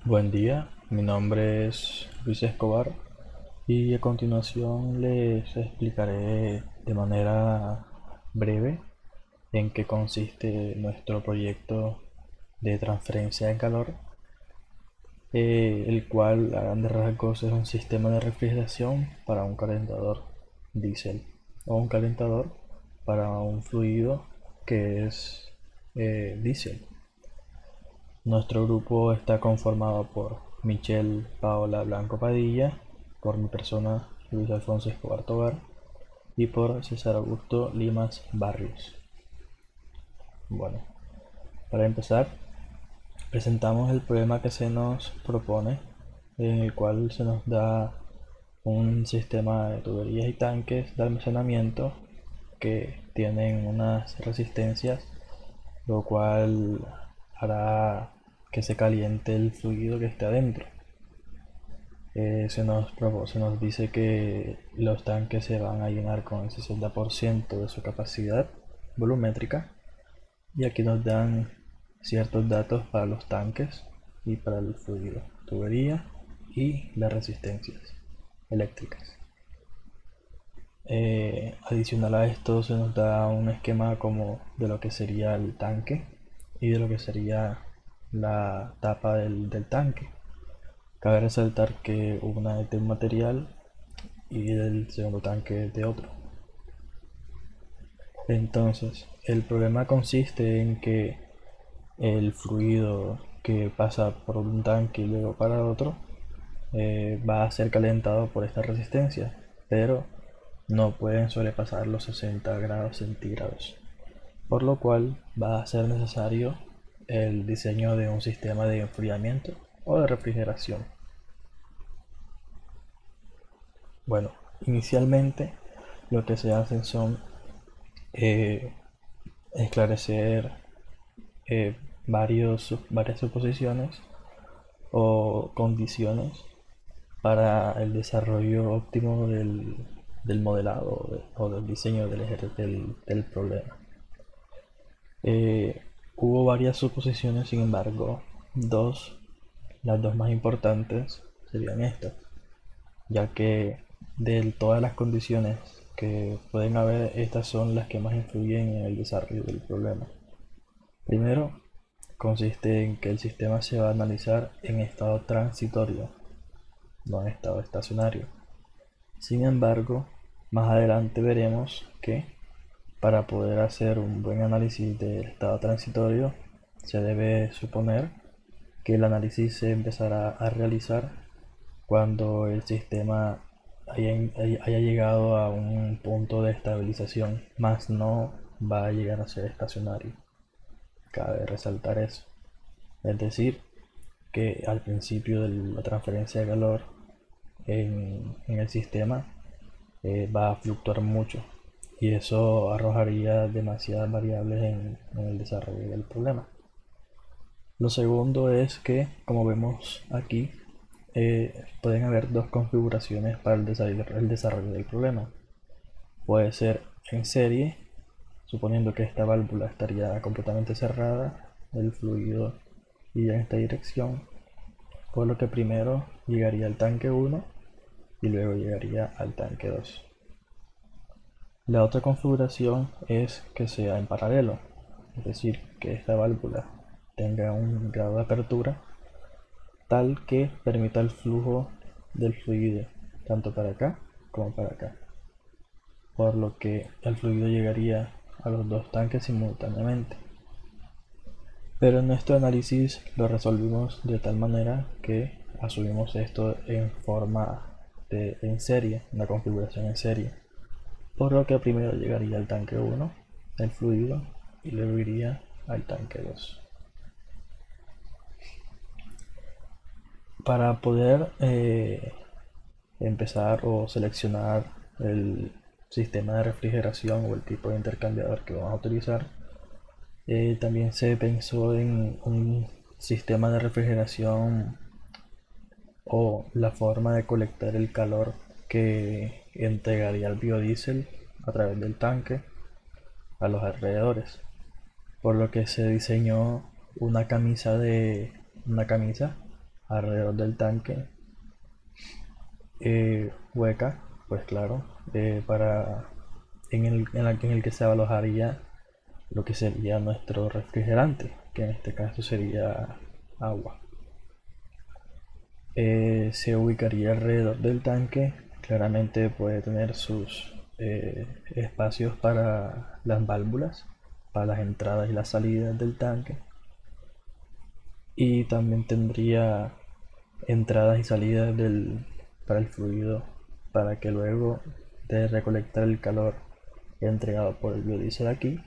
Buen día, mi nombre es Luis Escobar y a continuación les explicaré de manera breve en qué consiste nuestro proyecto de transferencia de calor, el cual a grandes rasgos es un sistema de refrigeración para un calentador diésel o un calentador para un fluido que es diésel. Nuestro grupo está conformado por Michelle Paola Blanco Padilla, por mi persona Luis Alfonso Escobar Tobar y por César Augusto Limas Barrios. Bueno, para empezar, presentamos el problema que se nos propone, en el cual se nos da un sistema de tuberías y tanques de almacenamiento que tienen unas resistencias, lo cual hará que se caliente el fluido que esté adentro. Se nos dice que los tanques se van a llenar con el 60% de su capacidad volumétrica, y aquí nos dan ciertos datos para los tanques y para el fluido, tubería y las resistencias eléctricas. Adicional a esto se nos da un esquema como de lo que sería el tanque y de lo que sería la tapa del tanque. Cabe resaltar que una es de un material y el segundo tanque es de otro. Entonces, el problema consiste en que el fluido que pasa por un tanque y luego para otro va a ser calentado por esta resistencia, pero no pueden sobrepasar los 60 grados centígrados, por lo cual va a ser necesario el diseño de un sistema de enfriamiento o de refrigeración. Bueno, inicialmente lo que se hace son eh, esclarecer varias suposiciones o condiciones para el desarrollo óptimo del modelado o del diseño del problema. Hubo varias suposiciones, sin embargo, las dos más importantes serían estas, ya que de todas las condiciones que pueden haber, estas son las que más influyen en el desarrollo del problema. Primero, consiste en que el sistema se va a analizar en estado transitorio, no en estado estacionario. Sin embargo, más adelante veremos que para poder hacer un buen análisis del estado transitorio, se debe suponer que el análisis se empezará a realizar cuando el sistema haya llegado a un punto de estabilización, más no va a llegar a ser estacionario. Cabe resaltar eso. Es decir, que al principio de la transferencia de calor en el sistema va a fluctuar mucho, y eso arrojaría demasiadas variables en el desarrollo del problema. Lo segundo es que, como vemos aquí, pueden haber dos configuraciones para el desarrollo del problema. Puede ser en serie, suponiendo que esta válvula estaría completamente cerrada, el fluido iría en esta dirección, por lo que primero llegaría al tanque 1 y luego llegaría al tanque 2. La otra configuración es que sea en paralelo, es decir, que esta válvula tenga un grado de apertura tal que permita el flujo del fluido tanto para acá como para acá, por lo que el fluido llegaría a los dos tanques simultáneamente. Pero en nuestro análisis lo resolvimos de tal manera que asumimos esto en forma en serie, una configuración en serie, por lo que primero llegaría al tanque 1 el fluido y luego iría al tanque 2. Para poder empezar o seleccionar el sistema de refrigeración o el tipo de intercambiador que vamos a utilizar, también se pensó en un sistema de refrigeración o la forma de colectar el calor que entregaría el biodiesel a través del tanque a los alrededores, por lo que se diseñó una camisa alrededor del tanque, hueca, pues claro, para en el que se alojaría lo que sería nuestro refrigerante, que en este caso sería agua. Se ubicaría alrededor del tanque. Claramente puede tener sus espacios para las válvulas, para las entradas y las salidas del tanque. Y también tendría entradas y salidas para el fluido, para que luego de recolectar el calor entregado por el biodiesel aquí,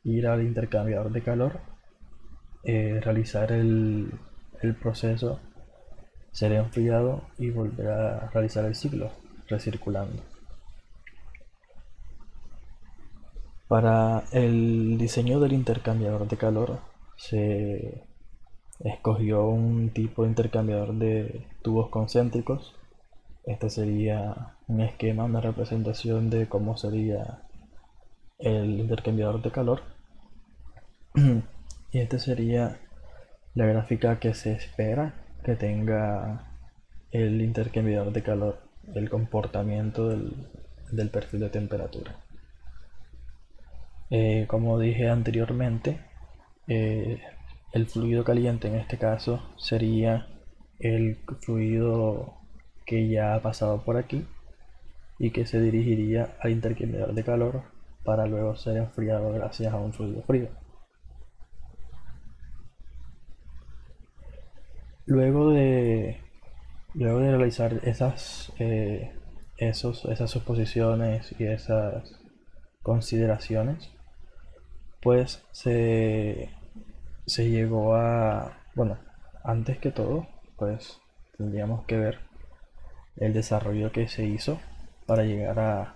ir al intercambiador de calor, realizar el proceso, ser enfriado y volver a realizar el ciclo, recirculando. Para el diseño del intercambiador de calor se escogió un tipo de intercambiador de tubos concéntricos. Este sería un esquema, una representación de cómo sería el intercambiador de calor. Y este sería la gráfica que se espera que tenga el intercambiador de calor, el comportamiento del perfil de temperatura. Como dije anteriormente, eh, el fluido caliente en este caso sería el fluido que ya ha pasado por aquí y que se dirigiría al intercambiador de calor para luego ser enfriado gracias a un fluido frío. Luego de, luego de realizar esas suposiciones y esas consideraciones, pues se llegó bueno, antes que todo, pues tendríamos que ver el desarrollo que se hizo para llegar a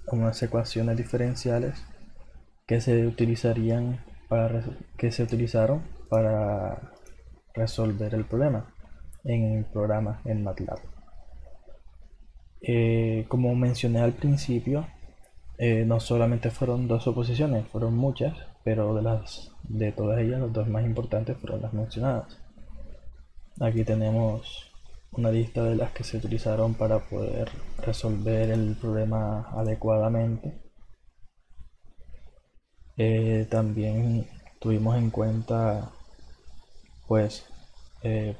unas ecuaciones diferenciales que se utilizarían que se utilizaron para resolver el problema en el programa en MATLAB. Como mencioné al principio, no solamente fueron dos oposiciones, fueron muchas, pero de todas ellas, las dos más importantes fueron las mencionadas. Aquí tenemos una lista de las que se utilizaron para poder resolver el problema adecuadamente. También tuvimos en cuenta, pues,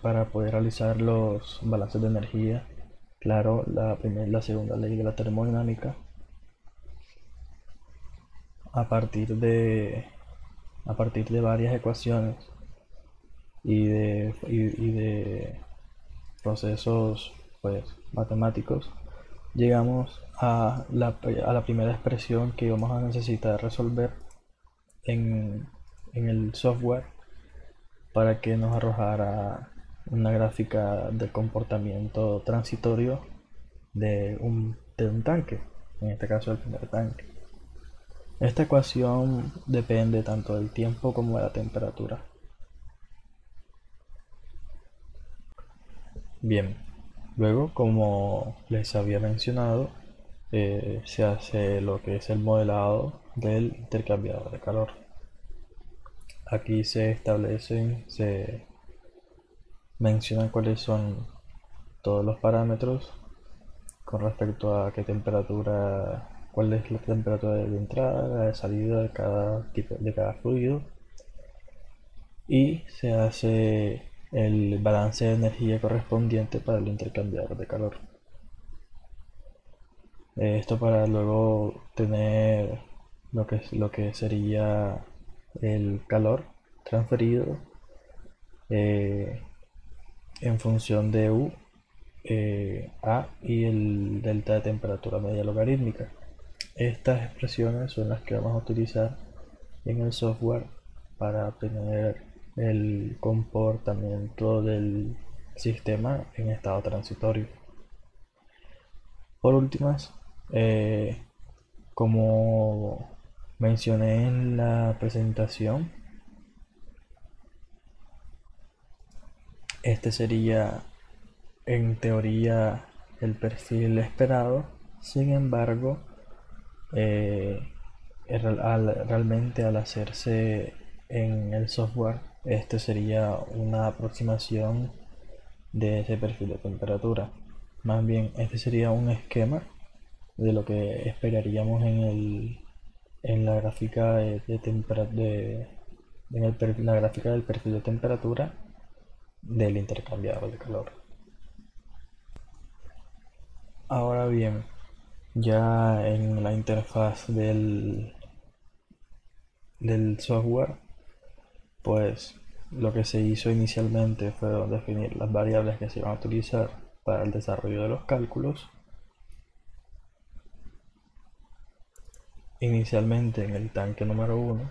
para poder realizar los balances de energía, claro, la primera y la segunda ley de la termodinámica, a partir de, a partir de varias ecuaciones y de procesos, pues, matemáticos, llegamos a la primera expresión que vamos a necesitar resolver en, en el software para que nos arrojara una gráfica del comportamiento transitorio de un tanque, en este caso el primer tanque. Esta ecuación depende tanto del tiempo como de la temperatura. Bien, luego, como les había mencionado, se hace lo que es el modelado del intercambiador de calor. Aquí se mencionan cuáles son todos los parámetros con respecto a qué temperatura, cuál es la temperatura de entrada, la de salida de cada tipo, de cada fluido, y se hace el balance de energía correspondiente para el intercambiador de calor. Esto para luego tener lo que sería el calor transferido eh, en función de U, A y el delta de temperatura media logarítmica. Estas expresiones son las que vamos a utilizar en el software para obtener el comportamiento del sistema en estado transitorio. Por últimas, como mencioné en la presentación, este sería en teoría el perfil esperado. Sin embargo, realmente al hacerse en el software este sería una aproximación de ese perfil de temperatura. Más bien, este sería un esquema de lo que esperaríamos en la gráfica la gráfica del perfil de temperatura del intercambiador de calor. Ahora bien, ya en la interfaz del software, pues lo que se hizo inicialmente fue definir las variables que se iban a utilizar para el desarrollo de los cálculos. Inicialmente en el tanque número 1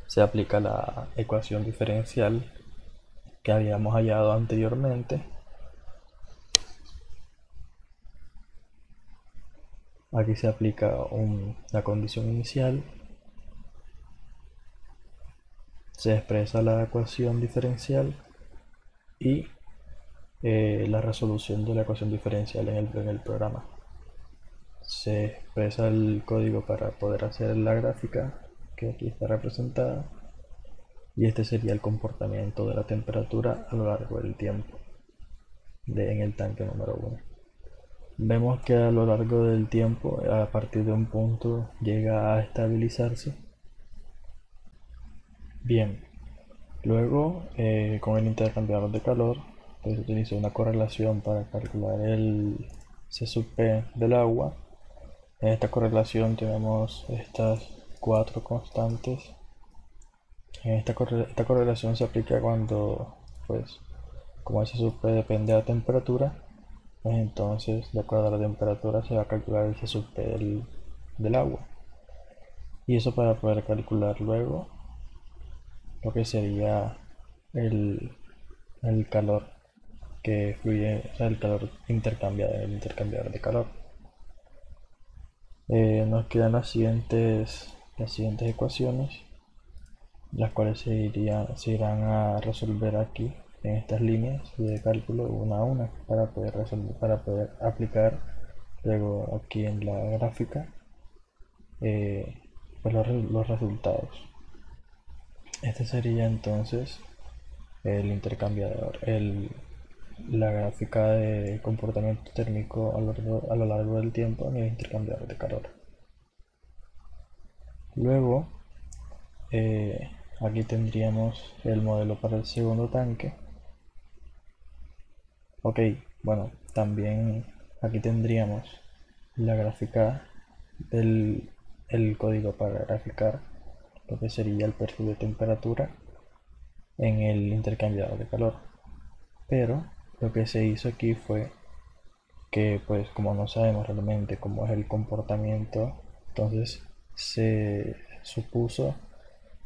se aplica la ecuación diferencial que habíamos hallado anteriormente. Aquí se aplica la condición inicial, se expresa la ecuación diferencial y la resolución de la ecuación diferencial en el programa. Se expresa el código para poder hacer la gráfica que aquí está representada, y este sería el comportamiento de la temperatura a lo largo del tiempo en el tanque número 1. Vemos que a lo largo del tiempo, a partir de un punto, llega a estabilizarse. Bien, luego con el intercambiador de calor, pues se utiliza una correlación para calcular el C sub P del agua. En esta correlación tenemos estas cuatro constantes. Esta correlación se aplica cuando, pues, como C sub P depende de la temperatura, pues entonces, de acuerdo a la temperatura, se va a calcular el C sub P del agua. Y eso para poder calcular luego lo que sería el, el calor que fluye, o sea, el calor intercambiado en el intercambiador de calor. Nos quedan las siguientes ecuaciones, las cuales se irán a resolver aquí en estas líneas de cálculo una a una para poder aplicar luego aquí en la gráfica pues los resultados. Este sería entonces el intercambiador, la gráfica de comportamiento térmico a lo largo del tiempo en el intercambiador de calor. Luego, aquí tendríamos el modelo para el segundo tanque. Ok, bueno, también aquí tendríamos la gráfica el código para graficar lo que sería el perfil de temperatura en el intercambiador de calor. Pero lo que se hizo aquí fue que, pues, como no sabemos realmente cómo es el comportamiento, entonces se supuso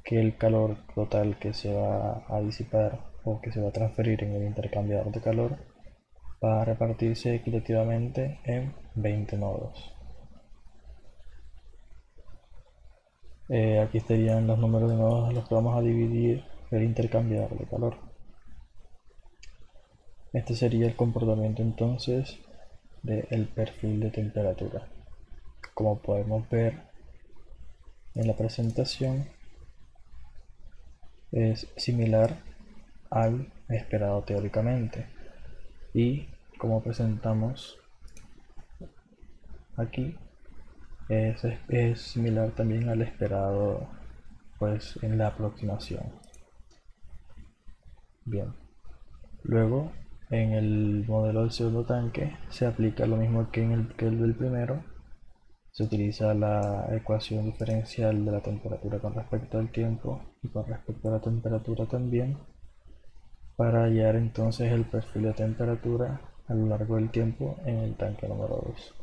que el calor total que se va a disipar o que se va a transferir en el intercambiador de calor va a repartirse equitativamente en 20 nodos. Aquí estarían los números de nodos a los que vamos a dividir el intercambiador de calor. Este sería el comportamiento entonces del perfil de temperatura. Como podemos ver en la presentación, es similar al esperado teóricamente, y como presentamos aquí es similar también al esperado, pues, en la aproximación. Bien, luego en el modelo del segundo tanque se aplica lo mismo que que el del primero. Se utiliza la ecuación diferencial de la temperatura con respecto al tiempo y con respecto a la temperatura también, para hallar entonces el perfil de temperatura a lo largo del tiempo en el tanque número 2.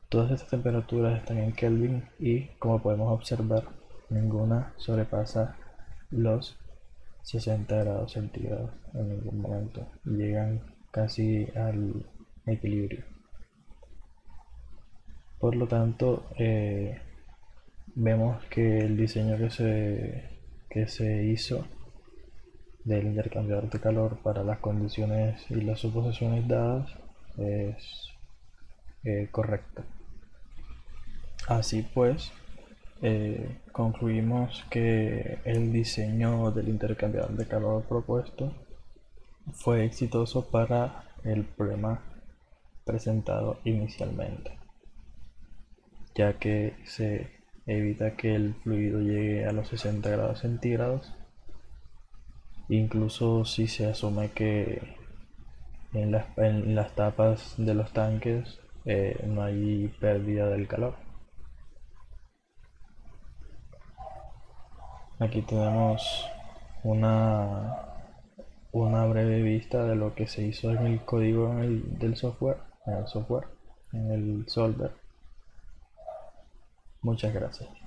Todas estas temperaturas están en Kelvin y, como podemos observar, ninguna sobrepasa los 60 grados centígrados en ningún momento. Llegan casi al equilibrio. Por lo tanto, vemos que el diseño que se hizo del intercambiador de calor para las condiciones y las suposiciones dadas es correcto. Así pues, concluimos que el diseño del intercambiador de calor propuesto fue exitoso para el problema presentado inicialmente, ya que se evita que el fluido llegue a los 60 grados centígrados, incluso si se asume que en las tapas de los tanques no hay pérdida del calor. Aquí tenemos una, una breve vista de lo que se hizo en el código del software, en el software, en el solver. Muchas gracias.